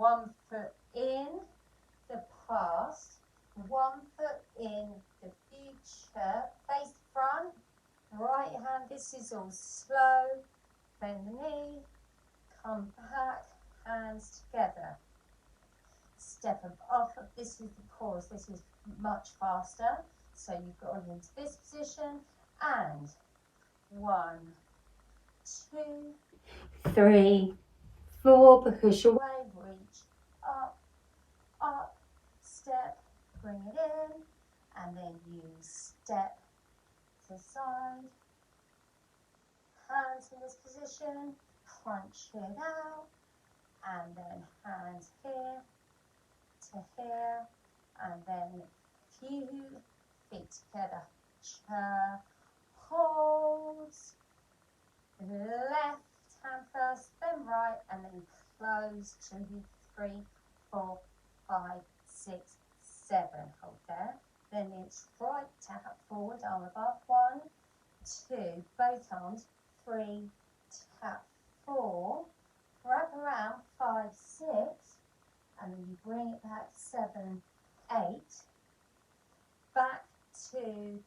1 foot in the past, 1 foot in the future, face front, right hand, this is all slow, bend the knee, come back, hands together. Step off of, this is the chorus, this is much faster, so you've gone into this position, and 1, 2, 3, 4, push away, reach up, up, step, bring it in, and then you step to side, hands in this position, crunch it out, and then hands here to here, and then few feet together, chair, holds, left hand first, then right, and then close, 2, 3, 4, 5, 6, 7, hold there, then it's right tap forward, arm above, 1, 2, both arms, 3, tap, 4, wrap around, 5, 6, and then you bring it back, 7, 8, back to,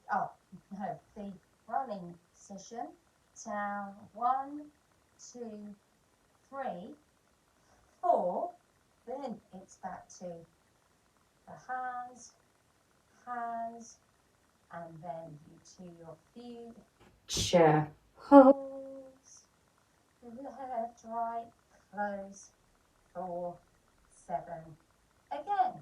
the running position, down, 1, 2, 3, 4, then it's back to the hands, and then you to your feet, chair, holds, left, right, close, 4, 7, again.